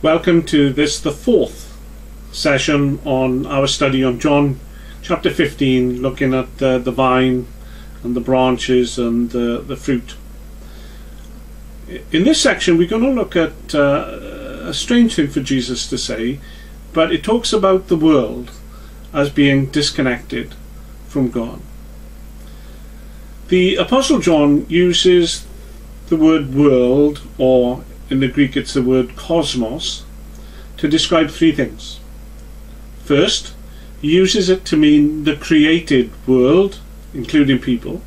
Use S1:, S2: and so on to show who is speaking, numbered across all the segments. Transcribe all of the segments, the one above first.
S1: Welcome to this, the fourth session on our study on John chapter 15, looking at the vine and the branches and the fruit. In this section we're going to look at a strange thing for Jesus to say, but it talks about the world as being disconnected from God. The Apostle John uses the word world, or in the Greek it's the word cosmos, to describe three things. First, he uses it to mean the created world, including people.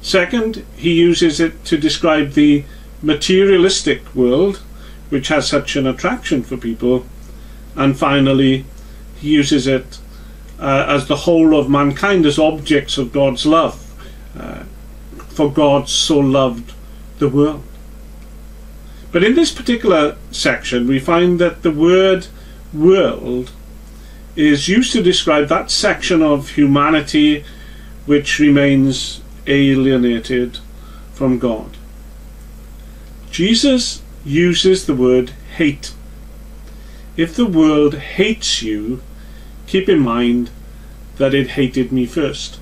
S1: Second, he uses it to describe the materialistic world, which has such an attraction for people. And finally, he uses it as the whole of mankind as objects of God's love, for God so loved the world. But in this particular section we find that the word world is used to describe that section of humanity which remains alienated from God. Jesus uses the word hate. If the world hates you, keep in mind that it hated me first.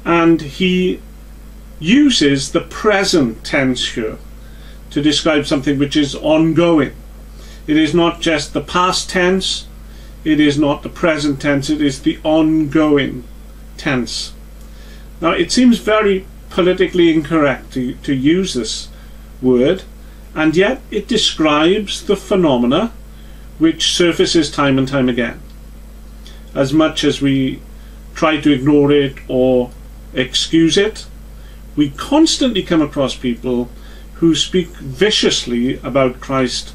S1: And he uses the present tense here to describe something which is ongoing. It is not just the past tense, it is not the present tense, it is the ongoing tense. Now it seems very politically incorrect to use this word, and yet it describes the phenomena which surfaces time and time again. As much as we try to ignore it or excuse it, we constantly come across people who speak viciously about Christ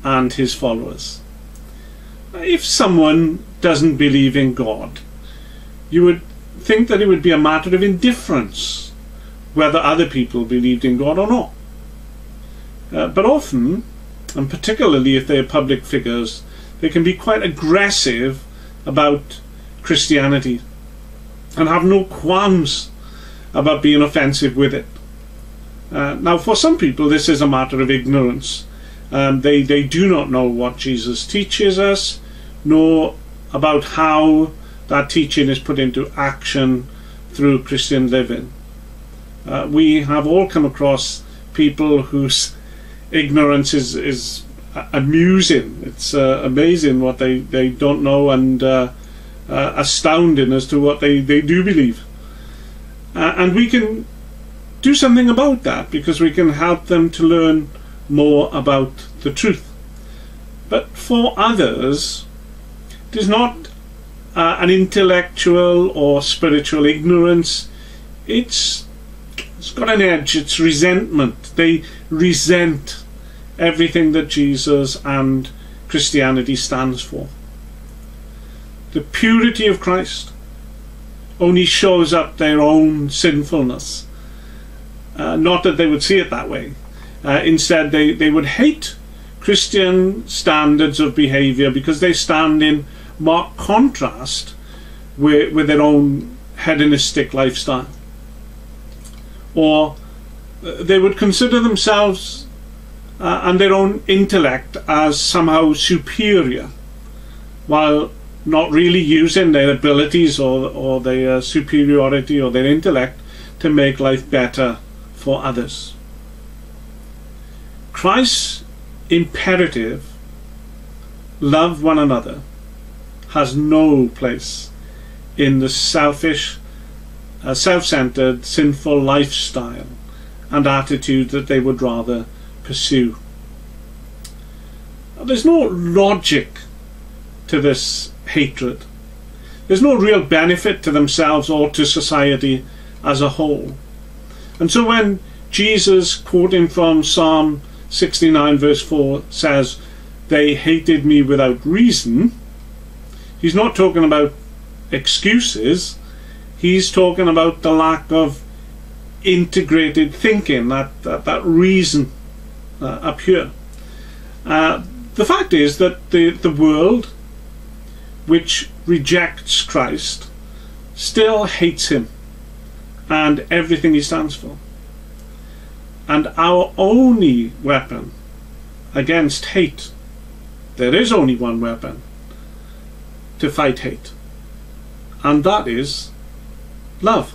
S1: and his followers. If someone doesn't believe in God, you would think that it would be a matter of indifference whether other people believed in God or not. But often, and particularly if they are public figures, they can be quite aggressive about Christianity and have no qualms about being offensive with it. Now for some people this is a matter of ignorance. They do not know what Jesus teaches us, nor about how that teaching is put into action through Christian living. We have all come across people whose ignorance is amusing. It's amazing what they don't know, and astounding as to what they do believe. And we can do something about that, because we can help them to learn more about the truth. But for others, it is not an intellectual or spiritual ignorance. It's got an edge. It's resentment. They resent everything that Jesus and Christianity stands for. The purity of Christ only shows up their own sinfulness. Not that they would see it that way. Instead they would hate Christian standards of behaviour because they stand in marked contrast with their own hedonistic lifestyle. Or they would consider themselves and their own intellect as somehow superior, while not really using their abilities or their superiority or their intellect to make life better for others. Christ's imperative, love one another, has no place in the selfish, self-centered, sinful lifestyle and attitude that they would rather pursue. There's no logic to this hatred. There's no real benefit to themselves or to society as a whole. And so when Jesus, quoting from Psalm 69 verse 4, says, "They hated me without reason," he's not talking about excuses. He's talking about the lack of integrated thinking, that reason up here. The fact is that the world which rejects Christ still hates him and everything he stands for. And our only weapon against hate. There is only one weapon to fight hate, and that is love.